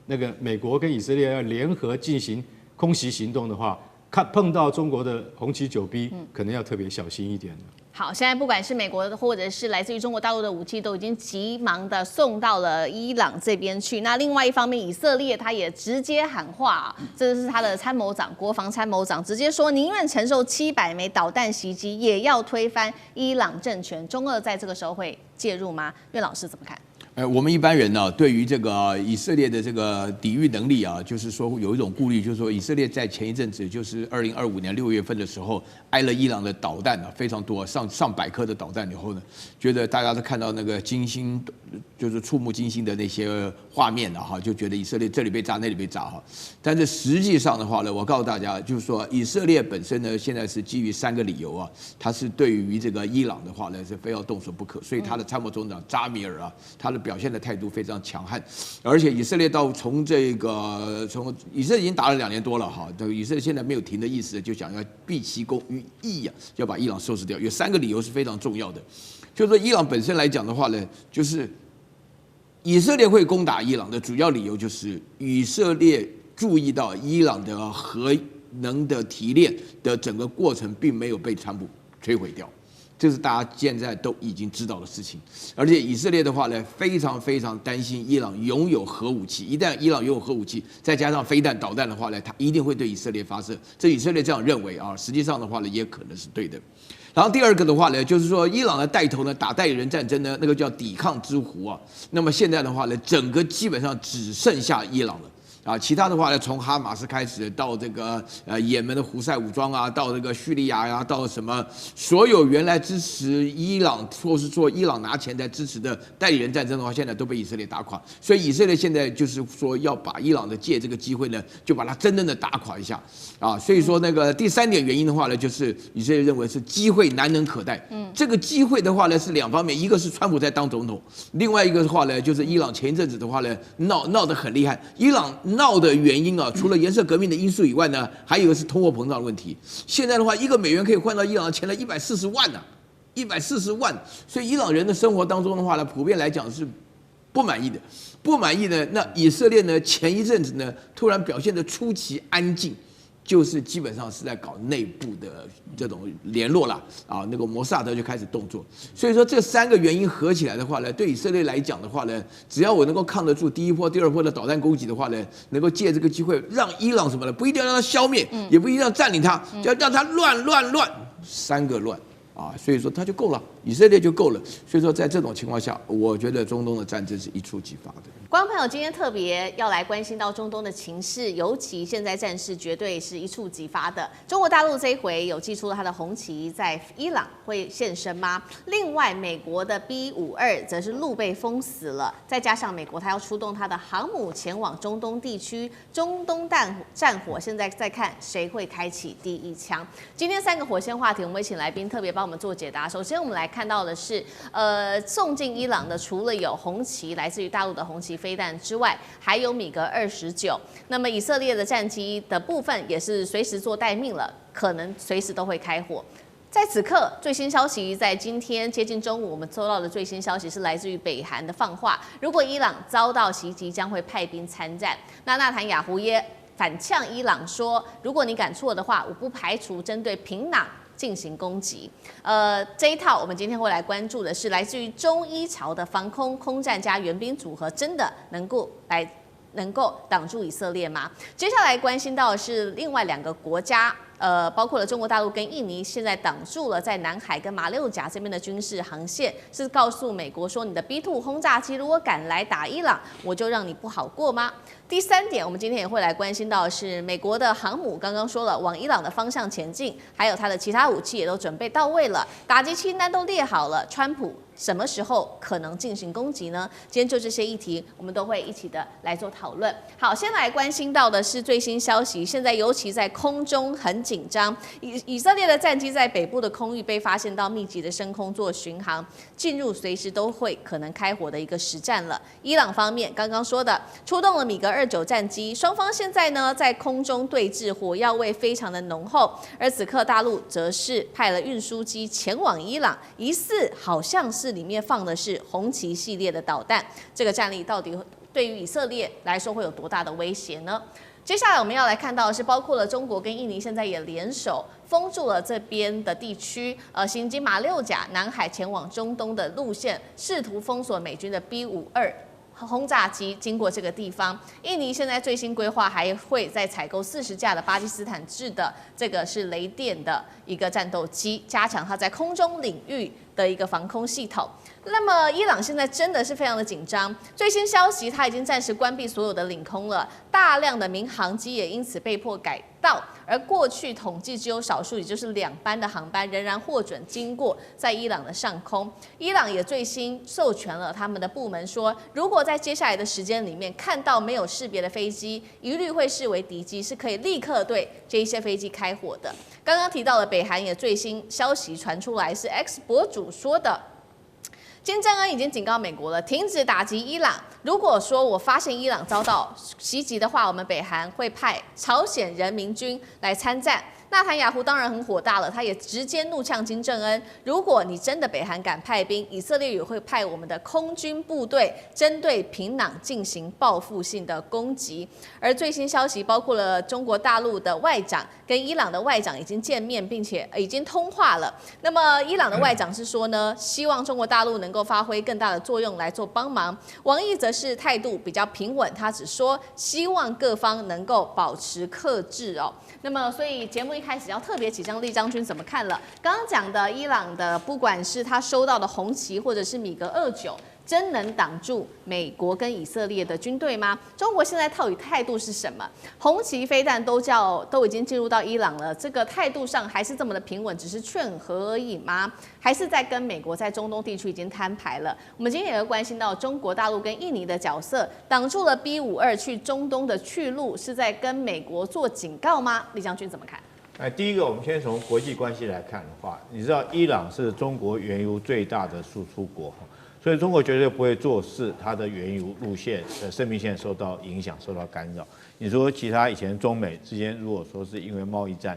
那个美国跟以色列要联合进行空袭行动的话，碰到中国的红旗9B，可能要特别小心一点了。好，现在不管是美国的或者是来自于中国大陆的武器，都已经急忙的送到了伊朗这边去。那另外一方面，以色列他也直接喊话，这是他的参谋长，国防参谋长直接说，宁愿承受700枚导弹袭击，也要推翻伊朗政权。中俄在这个时候会介入吗？苑老师怎么看？我们一般人呢，对于这个以色列的这个抵御能力啊，就是说有一种顾虑，就是说以色列在前一阵子，就是2025年6月份的时候，挨了伊朗的导弹啊，非常多，上百颗的导弹以后呢，觉得大家都看到那个惊心，就是触目惊心的那些画面了哈，就觉得以色列这里被炸那里被炸哈。但是实际上的话呢，我告诉大家，就是说以色列本身呢，现在是基于3个理由啊，它是对于这个伊朗的话呢是非要动手不可，所以他的参谋总长扎米尔啊，他的表现的态度非常强悍，而且以色列从以色列已经打了2年多了哈，以色列现在没有停的意思，就想要毕其功于一啊，要把伊朗收拾掉。有3个理由是非常重要的，就是说伊朗本身来讲的话呢，就是以色列会攻打伊朗的主要理由就是以色列注意到伊朗的核能的提炼的整个过程并没有被川普摧毁掉。这是大家现在都已经知道的事情，而且以色列的话呢，非常非常担心伊朗拥有核武器。一旦伊朗拥有核武器，再加上飞弹、导弹的话呢，它一定会对以色列发射。这以色列这样认为啊，实际上的话呢，也可能是对的。然后第二个的话呢，就是说伊朗的带头呢打代理人战争呢，那个叫抵抗之湖啊。那么现在的话呢，整个基本上只剩下伊朗了。其他的话呢，从哈马斯开始到这个也门的胡塞武装啊，到这个叙利亚呀，到什么所有原来支持伊朗或是说伊朗拿钱在支持的代理人战争的话，现在都被以色列打垮。所以以色列现在就是说要把伊朗的借这个机会呢，就把它真正的打垮一下啊。所以说那个第3点原因的话呢，就是以色列认为是机会难能可待。这个机会的话呢是2方面，一个是川普在当总统，另外一个的话呢就是伊朗前一阵子的话呢闹得很厉害，伊朗闹的原因啊，除了颜色革命的因素以外呢，还有一个是通货膨胀的问题。现在的话，1个美元可以换到伊朗的钱了140万呢，140万。所以伊朗人的生活当中的话呢，普遍来讲是不满意的。不满意呢，那以色列呢，前一阵子呢，突然表现得出奇安静，就是基本上是在搞内部的这种联络啦，啊，那个摩萨德就开始动作。所以说这3个原因合起来的话呢，对以色列来讲的话呢，只要我能够抗得住第一波、第二波的导弹攻击的话呢，能够借这个机会让伊朗什么呢？不一定要让它消灭，也不一定要占领它，要让它乱，3个乱。啊，所以说它就够了，以色列就够了。所以说在这种情况下，我觉得中东的战争是一触即发的。观众朋友，今天特别要来关心到中东的情势，尤其现在战事绝对是一触即发的。中国大陆这一回有祭出了它的红旗，在伊朗会现身吗？另外，美国的 B-52则是路被封死了，再加上美国它要出动它的航母前往中东地区，中东战火现在在看谁会开启第一枪。今天3个火线话题，我们会请来宾特别帮我们做解答。首先，我们来看到的是，送进伊朗的除了有红旗，来自于大陆的红旗飞弹之外，还有米格29。那么以色列的战机的部分也是随时做待命了，可能随时都会开火。在此刻，最新消息在今天接近中午，我们收到的最新消息是来自于北韩的放话，如果伊朗遭到袭击，将会派兵参战。那纳坦雅胡耶反呛伊朗说，如果你敢错的话，我不排除针对平壤进行攻击。这一套我们今天会来关注的是来自于中伊朝的防空空战加援兵组合，真的能够挡住以色列吗？接下来关心到的是另外2个国家。包括了中国大陆跟印尼，现在挡住了在南海跟马六甲这边的军事航线，是告诉美国说，你的 B-2 轰炸机如果敢来打伊朗，我就让你不好过吗？第3点，我们今天也会来关心到的是美国的航母，刚刚说了往伊朗的方向前进，还有它的其他武器也都准备到位了，打击清单都列好了，川普什么时候可能进行攻击呢？今天就这些议题，我们都会一起的来做讨论。好，先来关心到的是最新消息，现在尤其在空中很紧张，以色列的战机在北部的空域被发现到密集的升空做巡航，进入随时都会可能开火的一个实战了。伊朗方面刚刚说的，出动了米格29战机，双方现在呢在空中对峙，火药味非常的浓厚。而此刻大陆则是派了运输机前往伊朗，疑似好像是里面放的是红旗系列的导弹。这个战力到底对于以色列来说会有多大的威胁呢？接下来我们要来看到的是，包括了中国跟印尼现在也联手封住了这边的地区，行经马六甲、南海前往中东的路线，试图封锁美军的 B-52轰炸机经过这个地方。印尼现在最新规划还会再采购40架的巴基斯坦制的这个是雷电的一个战斗机，加强它在空中领域的一个防空系统。那么伊朗现在真的是非常的紧张，最新消息它已经暂时关闭所有的领空了，大量的民航机也因此被迫改道，而过去统计只有少数，也就是2班的航班仍然获准经过在伊朗的上空。伊朗也最新授权了他们的部门说，如果在接下来的时间里面看到没有识别的飞机，一律会视为敌机，是可以立刻对这一些飞机开火的。刚刚提到的北韩也最新消息传出来，是 X 博主说的。金正恩已经警告美国了，停止打击伊朗。如果说我发现伊朗遭到袭击的话，我们北韩会派朝鲜人民军来参战。纳坦雅胡当然很火大了，他也直接怒呛金正恩：如果你真的北韩敢派兵，以色列也会派我们的空军部队针对平壤进行报复性的攻击。而最新消息包括了中国大陆的外长跟伊朗的外长已经见面，并且已经通话了。那么伊朗的外长是说呢，希望中国大陆能够发挥更大的作用来做帮忙。王毅则是态度比较平稳，他只说希望各方能够保持克制哦。那么所以节目一开始要特别请张立将军怎么看了？刚刚讲的伊朗的，不管是他收到的红旗或者是米格29，真能挡住美国跟以色列的军队吗？中国现在到底态度是什么？红旗飞弹都已经进入到伊朗了，这个态度上还是这么的平稳，只是劝和而已吗？还是在跟美国在中东地区已经摊牌了？我们今天也会关心到中国大陆跟印尼的角色，挡住了 B-52去中东的去路，是在跟美国做警告吗？李将军怎么看？第一个，我们先从国际关系来看的话，你知道伊朗是中国原油最大的输出国，所以中国绝对不会坐视它的原油路线的生命线受到影响、受到干扰。你说其他以前中美之间，如果说是因为贸易战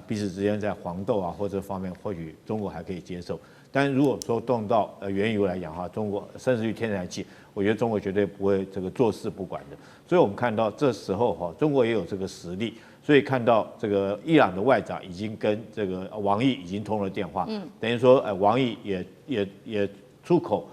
彼此之间在黄豆或者方面，或许中国还可以接受。但如果说动到原油来讲的话，中国甚至于天然气，我觉得中国绝对不会这个坐视不管的。所以我们看到这时候中国也有这个实力所以看到这个伊朗的外长已经跟这个王毅已经通了电话，等于说王毅也出口。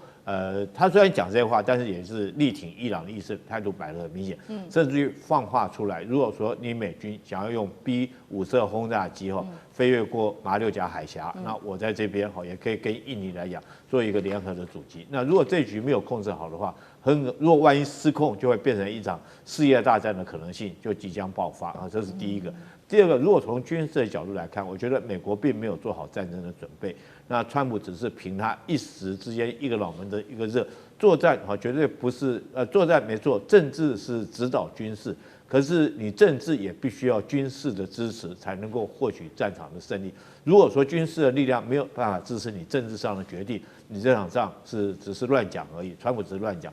他虽然讲这些话，但是也是力挺伊朗的意思，态度摆得很明显，甚至于放话出来，如果说你美军想要用 B-52轰炸机飞越过马六甲海峡，那我在这边也可以跟印尼来讲做一个联合的阻击。那如果这局没有控制好的话，如果万一失控，就会变成一场世界大战的可能性就即将爆发啊，这是第一个。第二个，如果从军事的角度来看，我觉得美国并没有做好战争的准备。那川普只是凭他一时之间一个脑门的一个热，作战绝对不是作战没错，政治是指导军事，可是你政治也必须要军事的支持才能够获取战场的胜利。如果说军事的力量没有办法支持你政治上的决定，你这场仗只是乱讲而已，川普只是乱讲。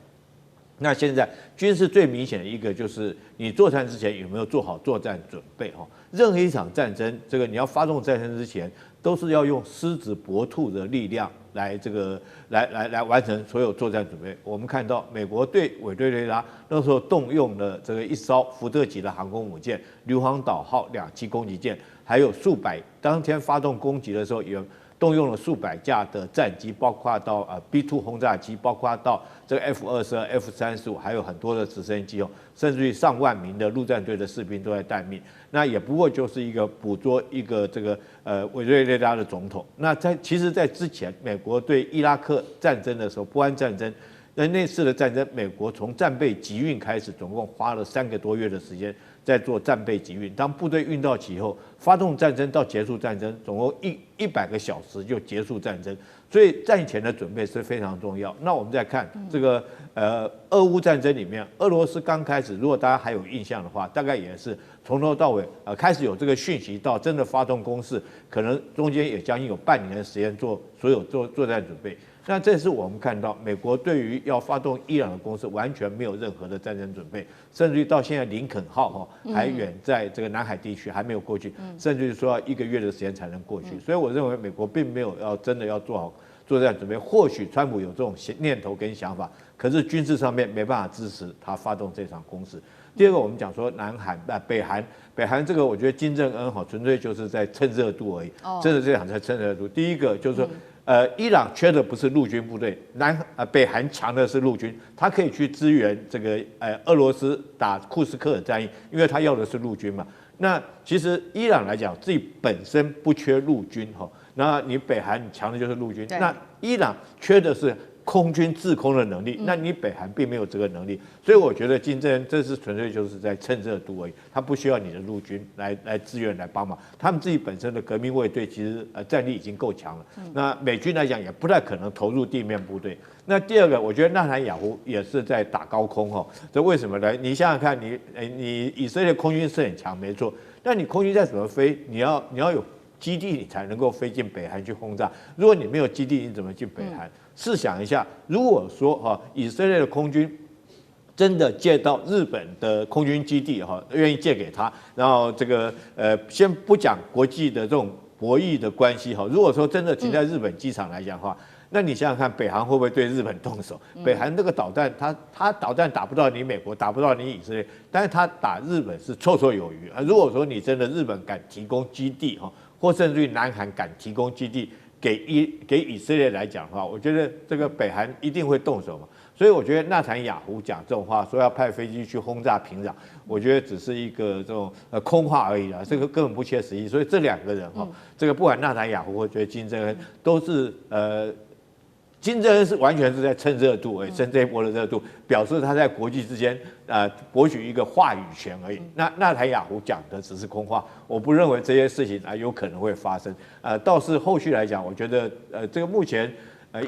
那现在军事最明显的一个就是你作战之前有没有做好作战准备哈？任何一场战争，这个你要发动战争之前，都是要用狮子搏兔的力量来完成所有作战准备。我们看到美国对委内瑞拉那时候动用了这个一艘福特级的航空母舰、硫磺岛号2栖攻击舰，还有当天发动攻击的时候有。动用了数百架的战机，包括到B-2轰炸机，包括到这个 F-22、F-35，还有很多的直升机甚至于上万名的陆战队的士兵都在待命。那也不过就是一个捕捉一个这个委内瑞拉的总统。那其实，在之前美国对伊拉克战争的时候，波湾战争。那次的战争，美国从战备集运开始，总共花了3个多月的时间在做战备集运。当部队运到齐以后，发动战争到结束战争，总共100个小时就结束战争。所以战前的准备是非常重要。那我们再看这个俄乌战争里面，俄罗斯刚开始，如果大家还有印象的话，大概也是从头到尾开始有这个讯息到真的发动攻势，可能中间也将近有半年的时间做所有作战准备。那这是我们看到美国对于要发动伊朗的攻势完全没有任何的战争准备，甚至于到现在林肯号还远在这个南海地区还没有过去，甚至于说要1个月的时间才能过去。所以我认为美国并没有真的要做好作战准备。或许川普有这种念头跟想法，可是军事上面没办法支持他发动这场攻势。第二个，我们讲说北韩这个，我觉得金正恩纯粹就是在蹭热度而已，真的这场在蹭热度。第一个就是说。伊朗缺的不是陆军部队，北韩强的是陆军，他可以去支援这个俄罗斯打库斯克尔战役，因为他要的是陆军嘛。那其实伊朗来讲，自己本身不缺陆军那你北韩你强的就是陆军，那伊朗缺的是空军制空的能力，那你北韩并没有这个能力，所以我觉得金正恩这是纯粹就是在蹭热度而已，他不需要你的陆军来支援来帮忙，他们自己本身的革命卫队其实战力已经够强了，那美军来讲也不太可能投入地面部队。那第二个，我觉得纳坦雅胡也是在打高空这为什么呢？你想想看，你以色列空军是很强没错，但你空军再怎么飞，你要有基地你才能够飞进北韩去轰炸，如果你没有基地，你怎么进北韩？试想一下，如果说以色列的空军真的借到日本的空军基地愿意借给他，然后这个先不讲国际的这种博弈的关系如果说真的停在日本机场来讲的话，那你想想看，北韩会不会对日本动手？北韩那个导弹，他导弹打不到你美国，打不到你以色列，但是他打日本是绰绰有余如果说你真的日本敢提供基地或甚至于南韩敢提供基地给以色列来讲的话，我觉得这个北韩一定会动手嘛。所以我觉得纳坦雅胡讲这种话，说要派飞机去轰炸平壤，我觉得只是一个这种空话而已啦，这个根本不切实际。所以这2个人这个不管纳坦雅胡或觉得金正恩都是金正恩是完全是在蹭热度而已，蹭这一波的热度，表示他在国际之间博取一个话语权而已。那纳坦雅胡讲的只是空话，我不认为这些事情有可能会发生。倒是后续来讲，我觉得这个目前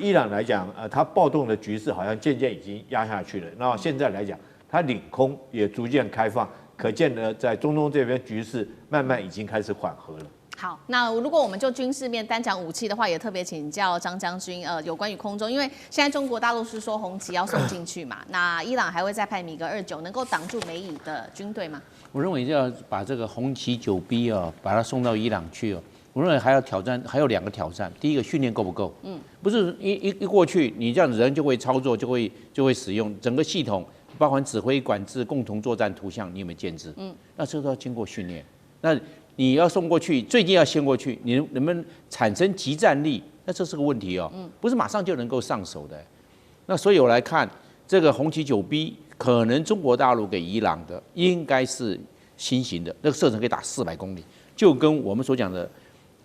伊朗来讲它暴动的局势好像渐渐已经压下去了。那现在来讲，它领空也逐渐开放，可见呢在中东这边局势慢慢已经开始缓和了。好，那如果我们就军事面单讲武器的话，也特别请教张将军，有关于空中，因为现在中国大陆是说红旗要送进去嘛，那伊朗还会再派米格29，能够挡住美以的军队吗？我认为要把这个红旗9B把它送到伊朗去我认为还有2个挑战，第一个训练够不够？不是一过去你这样子人就会操作，就会使用整个系统，包含指挥管制、共同作战图像，你有没有建制？那这都要经过训练。那你要送过去，最近要先过去，你能不能产生即战力？那这是个问题哦，不是马上就能够上手的。那所以我来看这个红旗9B，可能中国大陆给伊朗的应该是新型的，那个射程可以打400公里，就跟我们所讲的，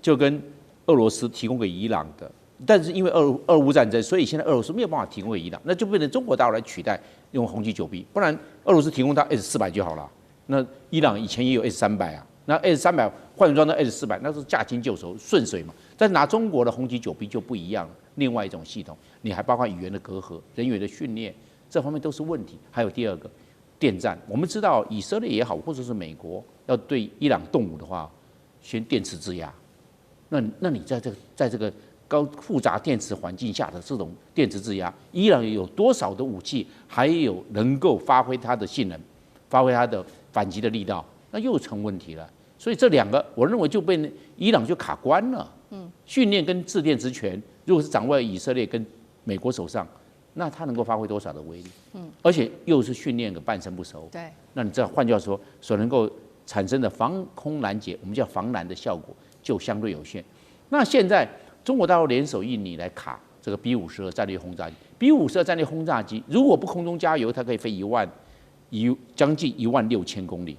就跟俄罗斯提供给伊朗的。但是因为俄乌战争，所以现在俄罗斯没有办法提供给伊朗，那就变成中国大陆来取代用红旗9B，不然俄罗斯提供到 S400就好了。那伊朗以前也有 S300啊，那 S300换装到 S400，那是驾轻就熟，顺水嘛。但是拿中国的红旗9B就不一样了，另外一种系统，你还包括语言的隔阂、人员的训练，这方面都是问题。还有第二个，电战，我们知道以色列也好，或者是美国要对伊朗动武的话，先电磁制压。那你在这个高复杂电磁环境下的这种电磁制压，伊朗有多少的武器，还有能够发挥它的性能，发挥它的反击的力道，那又成问题了。所以这两个，我认为就被伊朗就卡关了。训练跟制电之权，如果是掌握在以色列跟美国手上，那它能够发挥多少的威力？而且又是训练个半生不熟。对，那你这换句话说，所能够产生的防空拦截，我们叫防拦的效果就相对有限。那现在中国大陆联手印尼来卡这个 B52战略轰炸机，B52战略轰炸机如果不空中加油，它可以飞将近16000公里，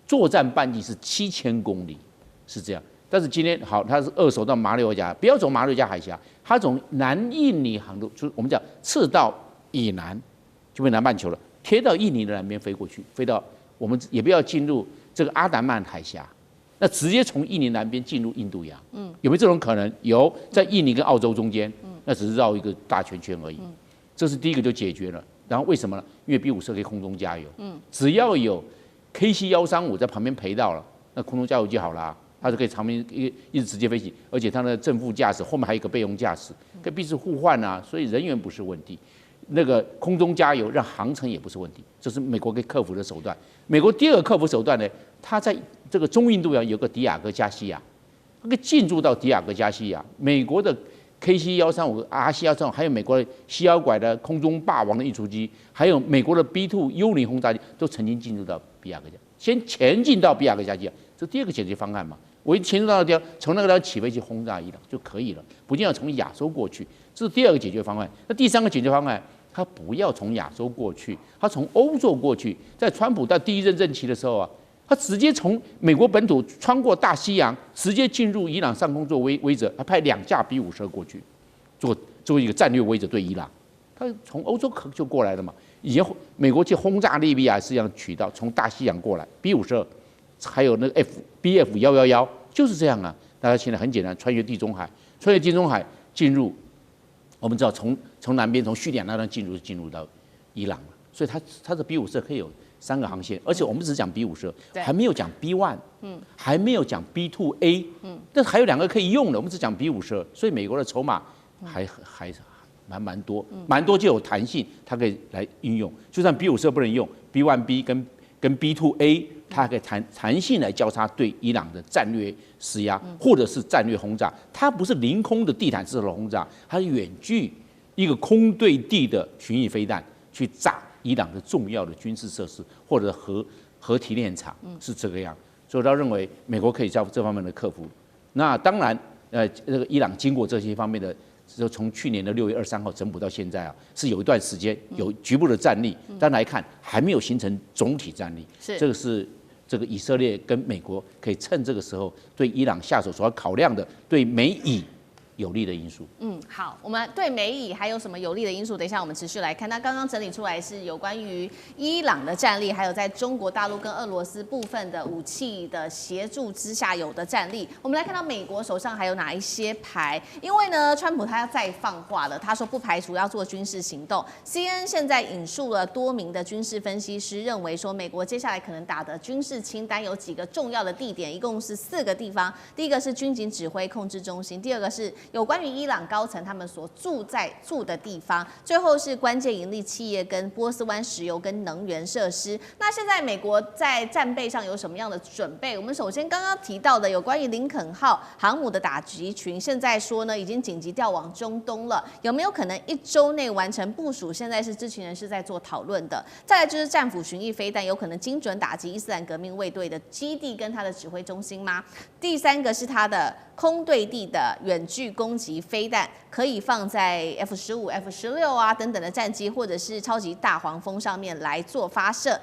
作战半径是7000公里，是这样。但是今天好，它是2手到马六甲，不要走马六甲海峡，它从南印尼航路，就是我们讲赤道以南，就被南半球了，贴到印尼的南边飞过去，飞到我们也不要进入这个阿达曼海峡，那直接从印尼南边进入印度洋，有没有这种可能？有，在印尼跟澳洲中间，那只是绕一个大圈圈而已，这是第一个就解决了。然后为什么呢？因为 B52可以空中加油，只要有 KC-135在旁边陪到了，那空中加油就好了。它就可以长边一直直接飞行，而且它的正副驾驶后面还有一个备用驾驶，可以彼此互换啊，所以人员不是问题。那个空中加油让航程也不是问题，这是美国可以克服的手段。美国第二个克服手段呢，它在这个中印度洋有个迪亚哥加西亚，可以进驻到迪亚哥加西亚。美国的 KC-135、RC-135，还有美国的西摇拐的空中霸王的运输机，还有美国的 B2 幽灵轰炸机，都曾经进入到比亚哥加，先前进到比亚哥加西亚，这第二个解决方案嘛。我一前进到那地方，从那个地方起飞去轰炸伊朗就可以了，不一定要从亚洲过去，这是第二个解决方案。那第三个解决方案，他不要从亚洲过去，他从欧洲过去。在川普到第一任任期的时候啊，他直接从美国本土穿过大西洋，直接进入伊朗上空做威慑，他派2架 B52过去，做一个战略威慑对伊朗。他从欧洲就过来了嘛，以前美国去轰炸利比亚是这样取到，从大西洋过来 B52。还有那个BF111就是这样啊！大家现在很简单，穿越地中海进入，我们知道从南边从叙利亚那边进入到伊朗了，所以它的 B52可以有3个航线，而且我们只讲 B52，还没有讲 B1，还没有讲 B2A，但还有2个可以用的，我们只讲 B52，所以美国的筹码还蛮多就有弹性，它可以来运用，就算 B52不能用 ，B1B 跟 B2A。它可以弹性来交叉对伊朗的战略施压，或者是战略轰炸。它不是凌空的地毯式的轰炸，它是远距一个空对地的巡弋飞弹去炸伊朗的重要的军事设施或者核提炼厂，是这个样。所以他认为美国可以在这方面的克服。那当然，这个伊朗经过这些方面的。就从去年的6月23号整补到现在啊，是有一段时间有局部的战力，但来看还没有形成总体战力。这个是这个以色列跟美国可以趁这个时候对伊朗下手所要考量的对美以有利的因素。好，我们对美以还有什么有利的因素？等一下我们持续来看。那刚刚整理出来是有关于伊朗的战力，还有在中国大陆跟俄罗斯部分的武器的协助之下有的战力。我们来看到美国手上还有哪一些牌？因为呢，川普他要再放话了，他说不排除要做军事行动。CNN 现在引述了多名的军事分析师，认为说美国接下来可能打的军事清单有几个重要的地点，一共是4个地方。第一个是军警指挥控制中心，第二个是有关于伊朗高层他们所住的地方，最后是关键盈利企业跟波斯湾石油跟能源设施。那现在美国在战备上有什么样的准备？我们首先刚刚提到的有关于林肯号航母的打击群，现在说呢已经紧急调往中东了，有没有可能1周内完成部署？现在是知情人士在做讨论的。再来就是战斧巡弋飞弹有可能精准打击伊斯兰革命卫队的基地跟它的指挥中心吗？第3个是它的空对地的远距攻击飞弹，可以放在 F-15、F-16啊等等的战机，或者是超级大黄蜂上面来做发射。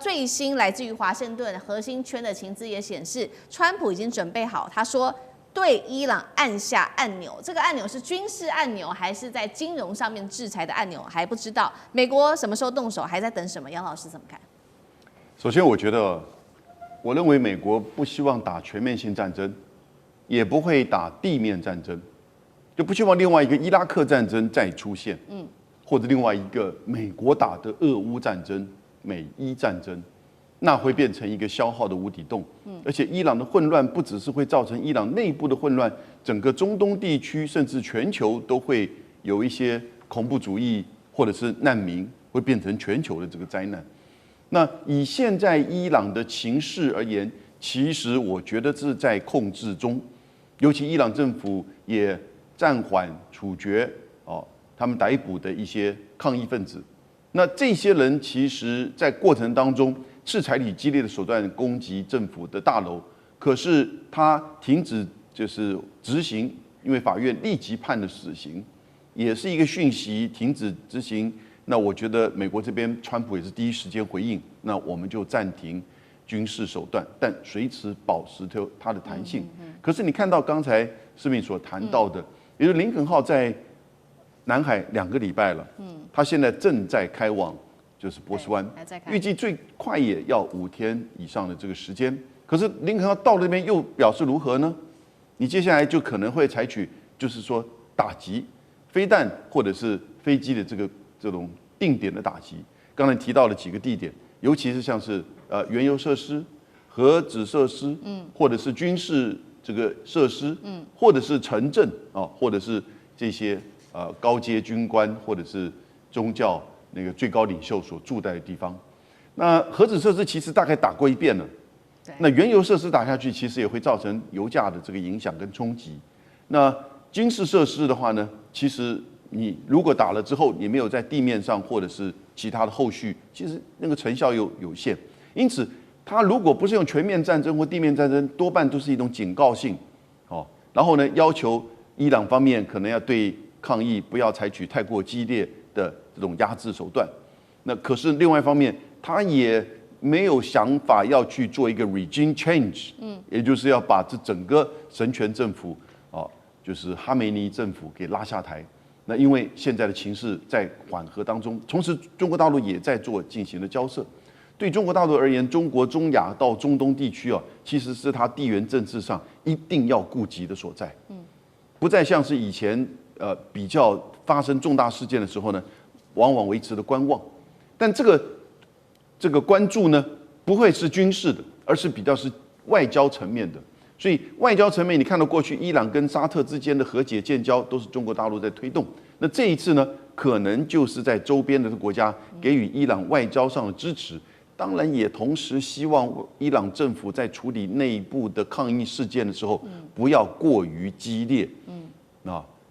最新来自于华盛顿核心圈的情资也显示，川普已经准备好，他说对伊朗按下按钮，这个按钮是军事按钮还是在金融上面制裁的按钮还不知道。美国什么时候动手，还在等什么？杨老师怎么看？首先，我认为美国不希望打全面性战争，也不会打地面战争，就不希望另外一个伊拉克战争再出现，或者另外一个美国打的俄乌战争、美伊战争，那会变成一个消耗的无底洞。而且伊朗的混乱不只是会造成伊朗内部的混乱，整个中东地区甚至全球都会有一些恐怖主义或者是难民，会变成全球的这个灾难。那以现在伊朗的情势而言，其实我觉得是在控制中，尤其伊朗政府也暂缓处决他们逮捕的一些抗议分子。那这些人其实在过程当中是采取激烈的手段攻击政府的大楼，可是他停止就是执行，因为法院立即判了死刑，也是一个讯息，停止执行。那我觉得美国这边川普也是第一时间回应，那我们就暂停军事手段，但随时保持它的弹性。可是你看到刚才世明所谈到的，也就是林肯号在南海2个礼拜了，它现在正在开往就是波斯湾，预计最快也要5天以上的这个时间。可是林肯号到那边又表示如何呢？你接下来就可能会采取就是说打击飞弹或者是飞机的这种定点的打击。刚才提到了几个地点，尤其是像是原油设施、核子设施，或者是军事这个设施，或者是城镇或者是这些高阶军官或者是宗教那个最高领袖所住在的地方。那核子设施其实大概打过一遍了，那原油设施打下去，其实也会造成油价的这个影响跟冲击。那军事设施的话呢，其实你如果打了之后，你没有在地面上或者是其他的后续，其实那个成效有限。因此，它如果不是用全面战争或地面战争，多半都是一种警告性，然后呢，要求伊朗方面可能要对抗议不要采取太过激烈的这种压制手段。那可是另外一方面，他也没有想法要去做一个 regime change，也就是要把这整个神权政府就是哈梅尼政府给拉下台。那因为现在的情势在缓和当中，同时中国大陆也在进行了交涉。对中国大陆而言，中国中亚到中东地区其实是它地缘政治上一定要顾及的所在。不再像是以前比较发生重大事件的时候呢，往往维持了观望。但这个关注呢，不会是军事的，而是比较是外交层面的。所以外交层面，你看到过去伊朗跟沙特之间的和解建交，都是中国大陆在推动。那这一次呢，可能就是在周边的国家给予伊朗外交上的支持，当然也同时希望伊朗政府在处理内部的抗议事件的时候，不要过于激烈。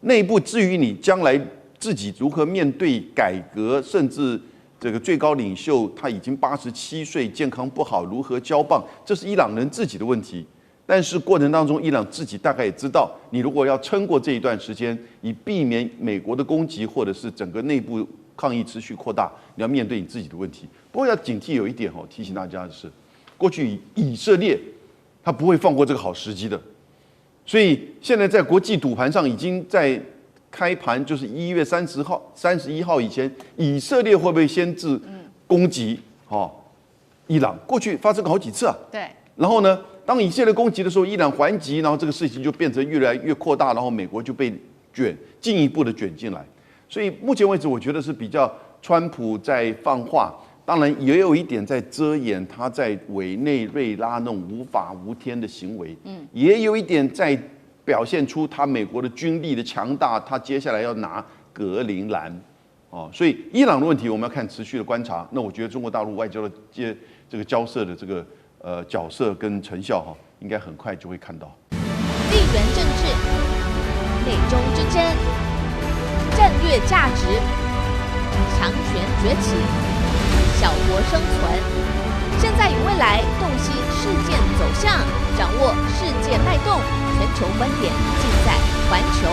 内部至于你将来自己如何面对改革，甚至这个最高领袖他已经87岁，健康不好，如何交棒，这是伊朗人自己的问题。但是过程当中，伊朗自己大概也知道，你如果要撑过这一段时间，以避免美国的攻击或者是整个内部抗议持续扩大，你要面对你自己的问题。不过要警惕有一点提醒大家的是，过去以色列他不会放过这个好时机的，所以现在在国际赌盘上已经在开盘，就是1月31号以前，以色列会不会先制攻击伊朗？过去发生过好几次啊。对。然后呢，当以色列攻击的时候，伊朗还击，然后这个事情就变成越来越扩大，然后美国就被进一步的卷进来。所以目前为止，我觉得是比较川普在放话，当然也有一点在遮掩他在委内瑞拉那种无法无天的行为，也有一点在表现出他美国的军力的强大，他接下来要拿格陵兰，哦，所以伊朗的问题我们要看持续的观察。那我觉得中国大陆外交的这个交涉的这个角色跟成效哈，应该很快就会看到。地缘政治、美中之争、战略价值、强权崛起、小国生存，现在与未来洞悉事件走向，掌握世界脉动，全球观点尽在环球